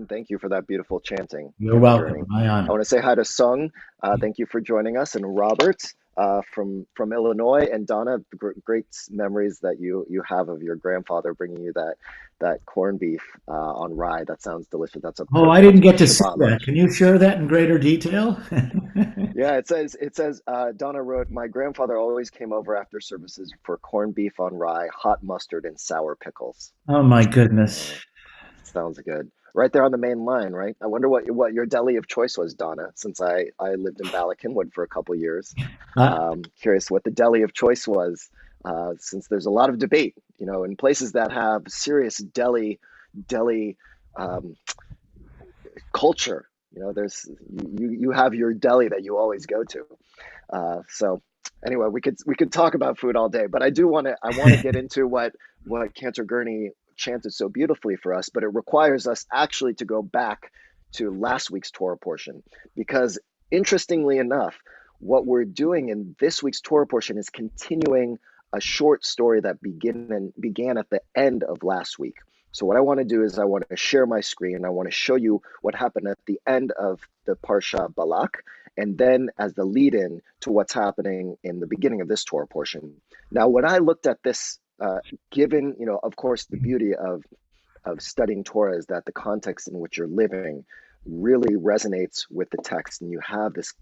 and thank you for that beautiful chanting, You're Cantor welcome. Gurney. My I honor. want to say hi to Sung. Thank you for joining us, and Robert from Illinois, and Donna. Great memories that you have of your grandfather bringing you that corned beef on rye. That sounds delicious. That's a Oh, I perfect didn't get to see Shabbat that. lunch. Can you share that in greater detail? Yeah, it says Donna wrote, my grandfather always came over after services for corned beef on rye, hot mustard, and sour pickles. Oh my goodness. Uh, Sounds good. Right there on the main line, right? I wonder what your deli of choice was, Donna, since I lived in Bala Cynwyd for a couple years. Uh, Curious what the deli of choice was, since there's a lot of debate, in places that have serious deli um, culture. There's you have your deli that you always go to. So anyway, we could talk about food all day, but I want to get into what Cantor Gurney chanted so beautifully for us, but it requires us actually to go back to last week's Torah portion, because interestingly enough, what we're doing in this week's Torah portion is continuing a short story that began at the end of last week. So what I want to do is I want to share my screen. I want to show you what happened at the end of the Parsha Balak, and then as the lead in to what's happening in the beginning of this Torah portion. Now, when I looked at this, given, of course, the beauty of studying Torah is that the context in which you're living really resonates with the text, and you have this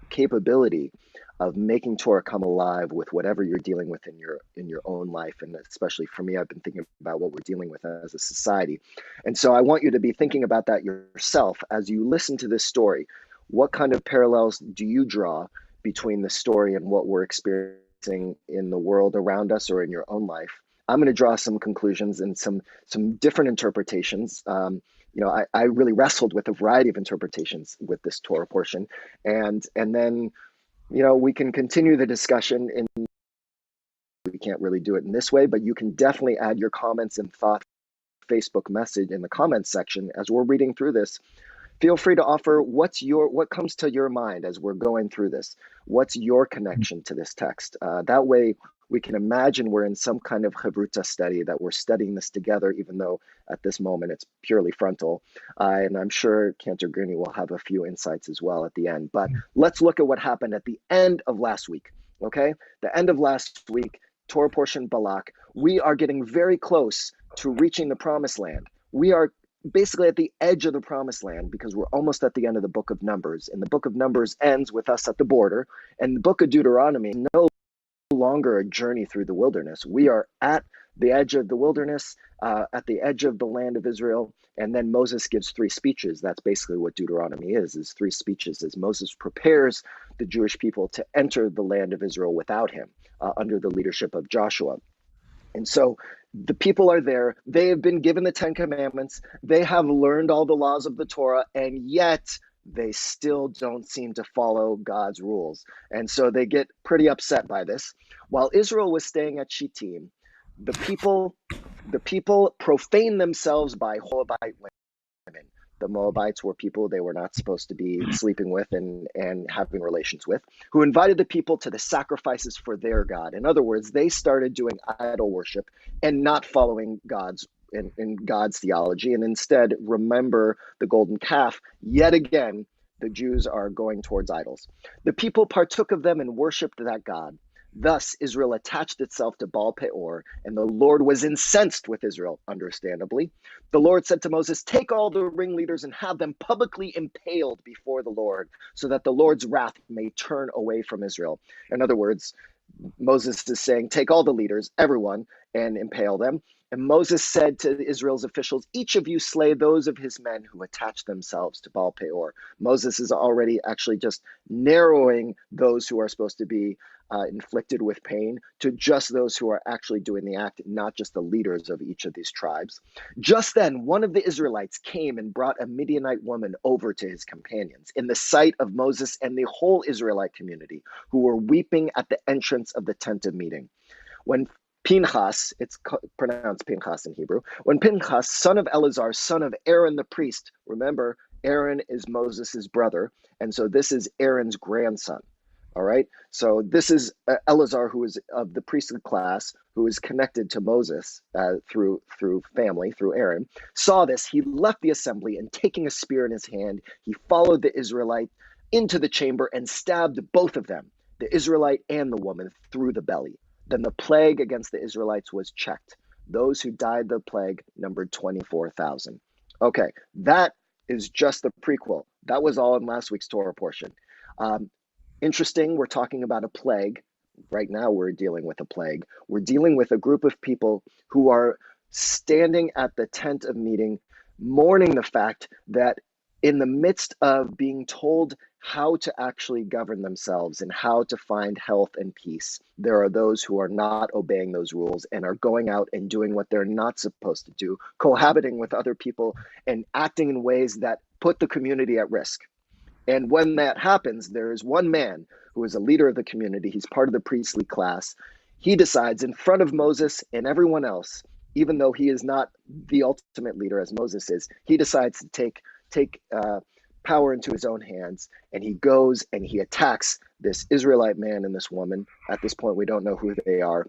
capability of making Torah come alive with whatever you're dealing with in your own life. And especially for me, I've been thinking about what we're dealing with as a society. And so I want you to be thinking about that yourself as you listen to this story. What kind of parallels do you draw between the story and what we're experiencing in the world around us or in your own life? I'm going to draw some conclusions and some different interpretations. I really wrestled with a variety of interpretations with this Torah portion, and then we can continue the discussion. We can't really do it in this way, but you can definitely add your comments and thoughts. Facebook message in the comments section as we're reading through this. Feel free to offer what comes to your mind as we're going through this. What's your connection to this text? That way we can imagine we're in some kind of chavruta study, that we're studying this together, even though at this moment it's purely frontal. And I'm sure Cantor Gurney will have a few insights as well at the end. But let's look at what happened at the end of last week. Okay, the end of last week, Torah portion Balak. We are getting very close to reaching the promised land. We are basically at the edge of the promised land, because we're almost at the end of the book of Numbers, and the book of Numbers ends with us at the border, and the book of Deuteronomy no longer a journey through the wilderness. We are at the edge of the wilderness, at the edge of the land of Israel. And then Moses gives three speeches. That's basically what Deuteronomy is three speeches as Moses prepares the Jewish people to enter the land of Israel without him, under the leadership of Joshua. And so the people are there. They have been given the Ten Commandments. They have learned all the laws of the Torah, and yet they still don't seem to follow God's rules. And so they get pretty upset by this. While Israel was staying at Shittim, the people profane themselves by Moabite women. The Moabites were people they were not supposed to be sleeping with and having relations with, who invited the people to the sacrifices for their God. In other words, they started doing idol worship and not following in God's theology, and instead remember the golden calf. Yet again, the Jews are going towards idols. The people partook of them and worshipped that God. Thus, Israel attached itself to Baal Peor, and the Lord was incensed with Israel, understandably. The Lord said to Moses, take all the ringleaders and have them publicly impaled before the Lord, so that the Lord's wrath may turn away from Israel. In other words, Moses is saying, take all the leaders, everyone, and impale them. And Moses said to Israel's officials, each of you slay those of his men who attach themselves to Baal Peor. Moses is already actually just narrowing those who are supposed to be inflicted with pain to just those who are actually doing the act, not just the leaders of each of these tribes. Just then, one of the Israelites came and brought a Midianite woman over to his companions in the sight of Moses and the whole Israelite community, who were weeping at the entrance of the tent of meeting. When Pinchas, it's pronounced Pinchas in Hebrew, when Pinchas, son of Eleazar, son of Aaron the priest, remember, Aaron is Moses' brother, and so this is Aaron's grandson. All right. So this is Eleazar, who is of the priestly class, who is connected to Moses through family, through Aaron. Saw this. He left the assembly and, taking a spear in his hand, he followed the Israelite into the chamber and stabbed both of them, the Israelite and the woman, through the belly. Then the plague against the Israelites was checked. Those who died the plague numbered 24,000. Okay, that is just the prequel. That was all in last week's Torah portion. Interesting, we're talking about a plague. Right now, we're dealing with a plague. We're dealing with a group of people who are standing at the tent of meeting, mourning the fact that in the midst of being told how to actually govern themselves and how to find health and peace, there are those who are not obeying those rules and are going out and doing what they're not supposed to do, cohabiting with other people and acting in ways that put the community at risk. And when that happens, there is one man who is a leader of the community. He's part of the priestly class. He decides in front of Moses and everyone else, even though he is not the ultimate leader as Moses is, he decides to take power into his own hands, and he goes and he attacks this Israelite man and this woman. At this point, we don't know who they are.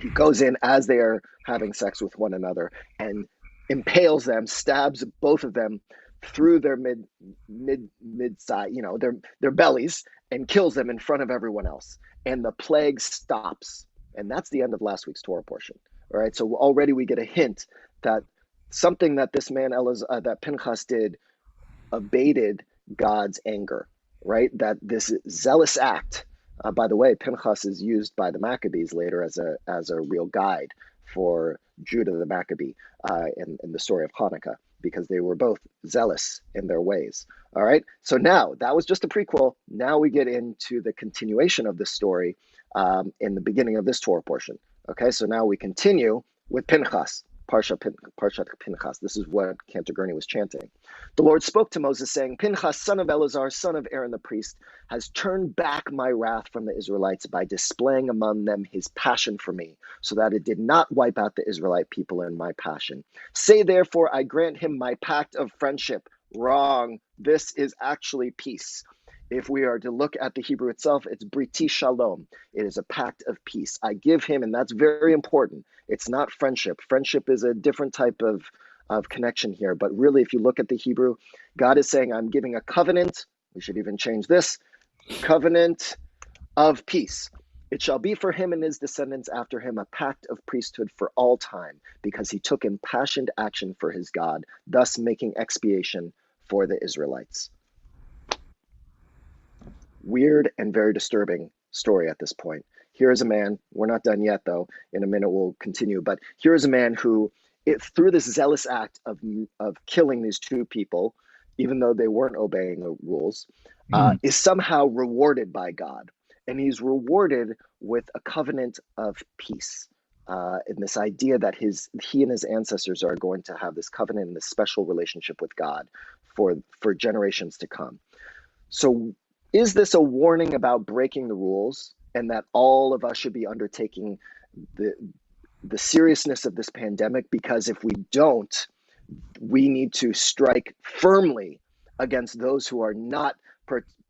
He goes in as they are having sex with one another and impales them, stabs both of them through their mid side, their bellies, and kills them in front of everyone else. And the plague stops. And that's the end of last week's Torah portion. All right. So already we get a hint that something that this man that Pinchas did abated God's anger, right? That this zealous act. By the way, Pinchas is used by the Maccabees later as a real guide for Judah the Maccabee in the story of Hanukkah, because they were both zealous in their ways. All right. So now that was just a prequel. Now we get into the continuation of the story in the beginning of this Torah portion. Okay. So now we continue with Pinchas. Parshat Pinchas. This is what Cantor Gurney was chanting. The Lord spoke to Moses, saying, Pinchas, son of Eleazar, son of Aaron the priest, has turned back my wrath from the Israelites by displaying among them his passion for me, so that it did not wipe out the Israelite people in my passion. Say, therefore, I grant him my pact of friendship. Wrong. This is actually peace. If we are to look at the Hebrew itself, it's briti shalom. It is a pact of peace. I give him, and that's very important. It's not friendship. Friendship is a different type of connection here. But really, if you look at the Hebrew, God is saying, I'm giving a covenant. We should even change this. Covenant of peace. It shall be for him and his descendants after him a pact of priesthood for all time, because he took impassioned action for his God, thus making expiation for the Israelites. Weird and very disturbing story at this point. Here is a man, we're not done yet though, in a minute we'll continue, but here is a man who, through this zealous act of killing these two people, even though they weren't obeying the rules, is somehow rewarded by God. And he's rewarded with a covenant of peace. In this idea that he and his ancestors are going to have this covenant and this special relationship with God for generations to come. So is this a warning about breaking the rules, and that all of us should be undertaking the seriousness of this pandemic? Because if we don't, we need to strike firmly against those who are not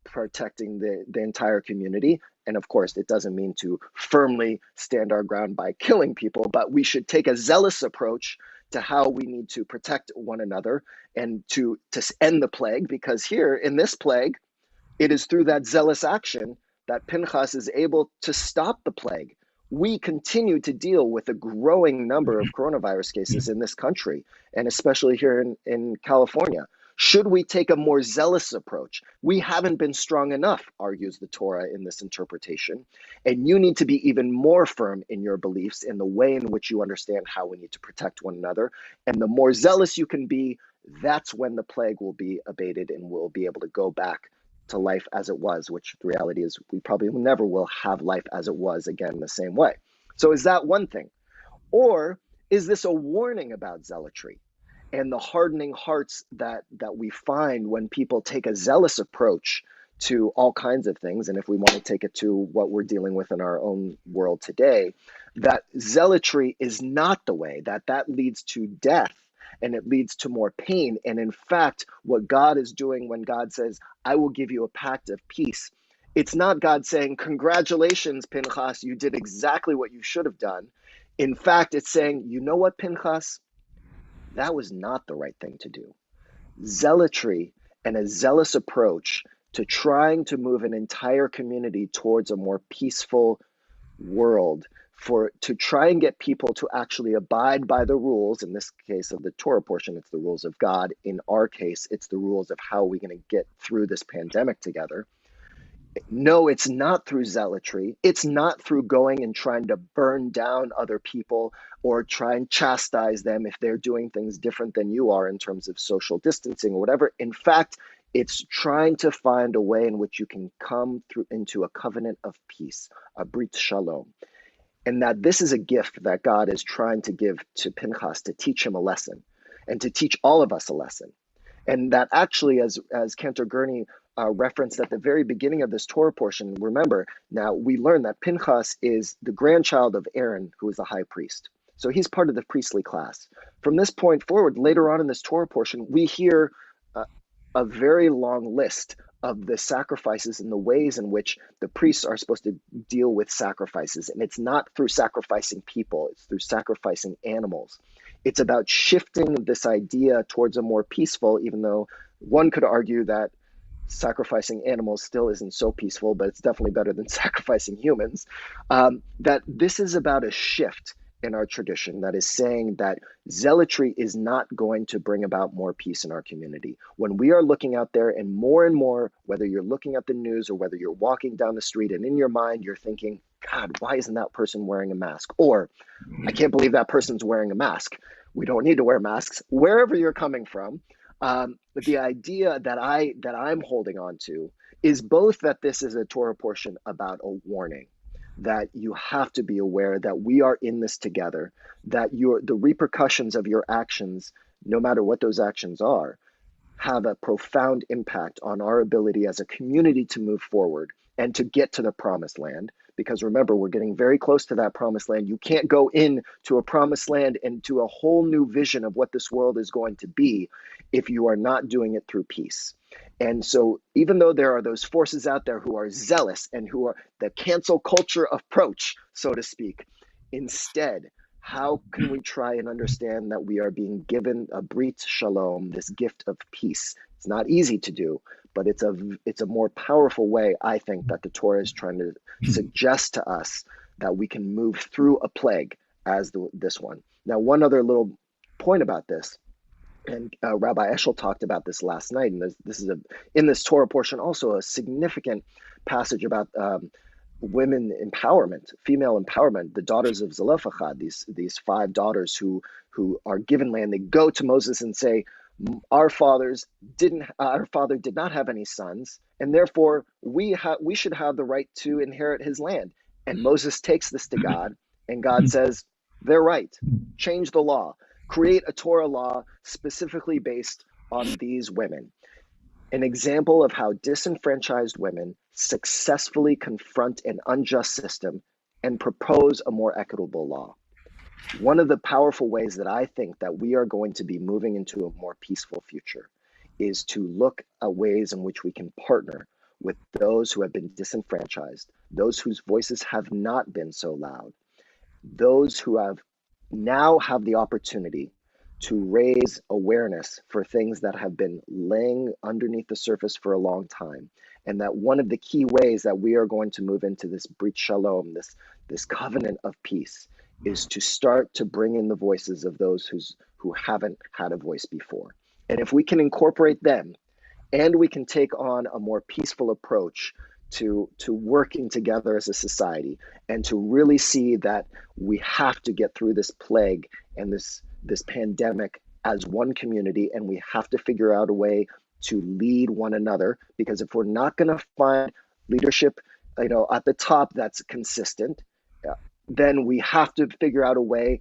protecting the entire community. And of course, it doesn't mean to firmly stand our ground by killing people, but we should take a zealous approach to how we need to protect one another and to end the plague. Because here in this plague, it is through that zealous action that Pinchas is able to stop the plague. We continue to deal with a growing number of coronavirus cases in this country, and especially here in California. Should we take a more zealous approach? We haven't been strong enough, argues the Torah in this interpretation, and you need to be even more firm in your beliefs, in the way in which you understand how we need to protect one another. And the more zealous you can be, that's when the plague will be abated and we'll be able to go back to life as it was, which the reality is we probably never will have life as it was again the same way. So is that one thing? Or is this a warning about zealotry and the hardening hearts that we find when people take a zealous approach to all kinds of things? And if we want to take it to what we're dealing with in our own world today, that zealotry is not the way, that leads to death. And it leads to more pain. And in fact, what God is doing when God says, I will give you a pact of peace, It's not God saying, congratulations, Pinchas, you did exactly what you should have done. In fact, it's saying, you know what, Pinchas? That was not the right thing to do. Zealotry and a zealous approach to trying to move an entire community towards a more peaceful world, to try and get people to actually abide by the rules. In this case of the Torah portion, it's the rules of God. In our case, it's the rules of how we're going to get through this pandemic together. No, it's not through zealotry. It's not through going and trying to burn down other people or try and chastise them if they're doing things different than you are in terms of social distancing or whatever. In fact, it's trying to find a way in which you can come through into a covenant of peace, a brit shalom. And that this is a gift that God is trying to give to Pinchas to teach him a lesson and to teach all of us a lesson. And that actually, as Cantor Gurney referenced at the very beginning of this Torah portion, remember, now we learn that Pinchas is the grandchild of Aaron, who is the high priest. So he's part of the priestly class. From this point forward, later on in this Torah portion, we hear a very long list of the sacrifices and the ways in which the priests are supposed to deal with sacrifices. And it's not through sacrificing people, it's through sacrificing animals. It's about shifting this idea towards a more peaceful, even though one could argue that sacrificing animals still isn't so peaceful, but it's definitely better than sacrificing humans. That this is about a shift in our tradition that is saying that zealotry is not going to bring about more peace in our community. When we are looking out there and more, whether you're looking at the news or whether you're walking down the street and in your mind you're thinking, God, why isn't that person wearing a mask? Or I can't believe that person's wearing a mask. We don't need to wear masks. Wherever you're coming from, the idea that I'm holding on to is both that this is a Torah portion about a warning, that you have to be aware that we are in this together, that the repercussions of your actions, no matter what those actions are, have a profound impact on our ability as a community to move forward and to get to the promised land. Because remember, we're getting very close to that promised land. You can't go into a promised land and to a whole new vision of what this world is going to be if you are not doing it through peace. And so even though there are those forces out there who are zealous and who are the cancel culture approach, so to speak, instead, how can we try and understand that we are being given a brit shalom, this gift of peace? It's not easy to do, but it's a more powerful way, I think, that the Torah is trying to suggest to us that we can move through a plague as this one. Now, one other little point about this, and Rabbi Eshel talked about this last night, and this is in this Torah portion also a significant passage about women empowerment, female empowerment, the daughters of Zelophehad, these 5 daughters who are given land. They go to Moses and say, our father did not have any sons, and therefore we should have the right to inherit his land. And Moses takes this to God, and God says, they're right. Change the law. Create a Torah law specifically based on these women. An example of how disenfranchised women successfully confront an unjust system and propose a more equitable law. One of the powerful ways that I think that we are going to be moving into a more peaceful future is to look at ways in which we can partner with those who have been disenfranchised, those whose voices have not been so loud, those who now have the opportunity to raise awareness for things that have been laying underneath the surface for a long time. And that one of the key ways that we are going to move into this brit shalom, this covenant of peace, is to start to bring in the voices of those who haven't had a voice before. And if we can incorporate them, and we can take on a more peaceful approach to working together as a society, and to really see that we have to get through this plague and this pandemic as one community, and we have to figure out a way to lead one another, because if we're not going to find leadership, at the top that's consistent, then we have to figure out a way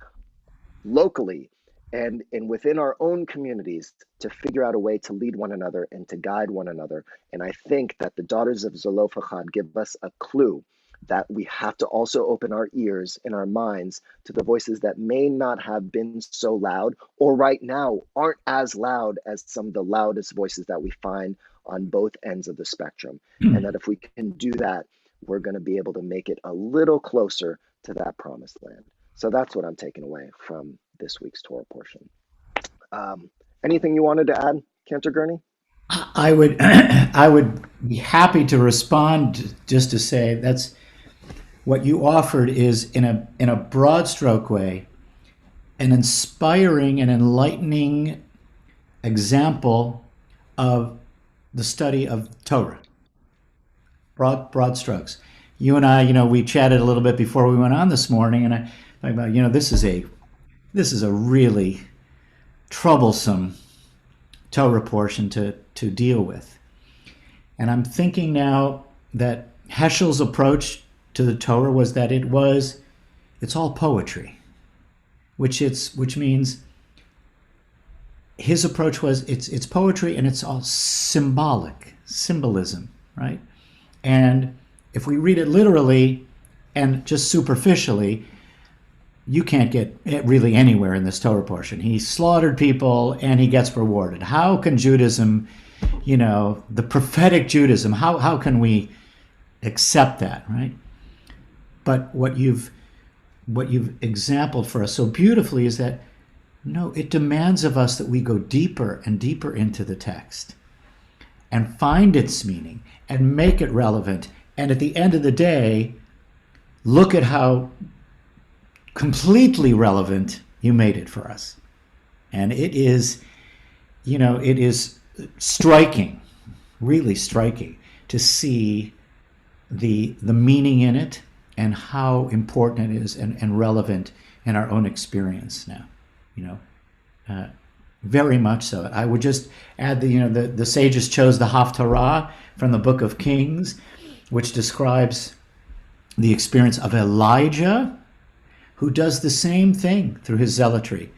locally and within our own communities to figure out a way to lead one another and to guide one another. And I think that the daughters of Zelophehad give us a clue that we have to also open our ears and our minds to the voices that may not have been so loud, or right now aren't as loud as some of the loudest voices that we find on both ends of the spectrum. And that if we can do that, we're going to be able to make it a little closer to that promised land. So that's what I'm taking away from this week's Torah portion. Um, Anything you wanted to add, Cantor Gurney? I would I would be happy to respond just to say that's what you offered is in a broad stroke way an inspiring and enlightening example of the study of Torah. Broad strokes. You and I, we chatted a little bit before we went on this morning, and I thought about, this is a really troublesome Torah portion to deal with. And I'm thinking now that Heschel's approach to the Torah was that it's all poetry, which means his approach was it's poetry and it's all symbolism, right? And if we read it literally and just superficially, you can't get really anywhere in this Torah portion. He slaughtered people and he gets rewarded. How can Judaism, the prophetic Judaism, how can we accept that, right? But what you've exampled for us so beautifully is that no, it demands of us that we go deeper and deeper into the text and find its meaning and make it relevant. And at the end of the day, look at how completely relevant you made it for us. And it is striking, really striking to see the meaning in it and how important it is and relevant in our own experience now. Very much so. I would just add the sages chose the Haftarah from the book of Kings, which describes the experience of Elijah, who does the same thing through his zealotry.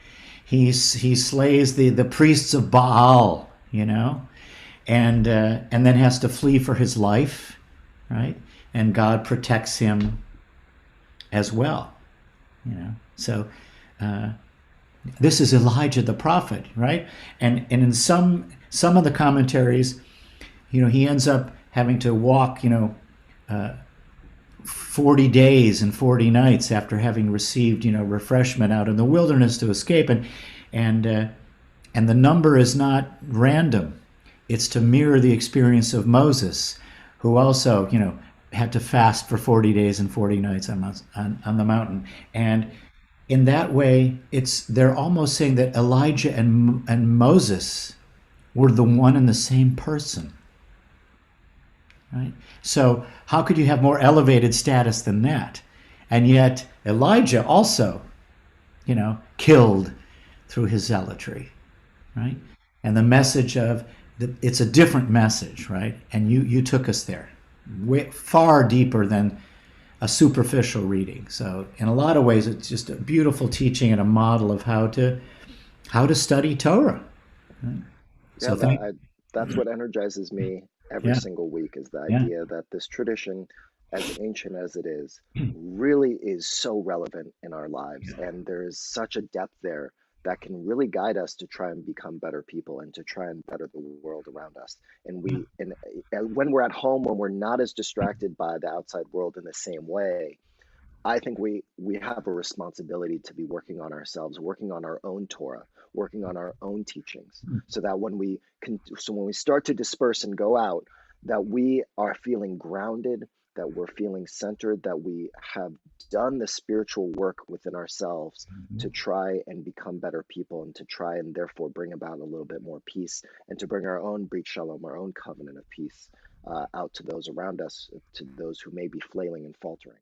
He slays the priests of Baal, and then has to flee for his life, right? And God protects him as well, So this is Elijah the prophet, right? And in some of the commentaries, he ends up having to walk, 40 days and 40 nights after having received, refreshment out in the wilderness to escape. And the number is not random. It's to mirror the experience of Moses, who also, had to fast for 40 days and 40 nights on the mountain. And in that way, they're almost saying that Elijah and Moses were the one and the same person. Right? So how could you have more elevated status than that? And yet Elijah also, killed through his zealotry, right? And the message of it's a different message, right? And you took us there, far deeper than a superficial reading. So in a lot of ways, it's just a beautiful teaching and a model of how to study Torah. Right? Yeah, So thank. that's what energizes me every Yeah, single week is the yeah, idea that this tradition, as ancient as it is, really is so relevant in our lives. And there is such a depth there that can really guide us to try and become better people and to try and better the world around us. And when we're at home, when we're not as distracted by the outside world in the same way, I think we have a responsibility to be working on ourselves, working on our own Torah, working on our own teachings, so that when we start to disperse and go out, that we are feeling grounded, that we're feeling centered, that we have done the spiritual work within ourselves to try and become better people and to try and therefore bring about a little bit more peace and to bring our own Brit Shalom, our own covenant of peace out to those around us, to those who may be flailing and faltering.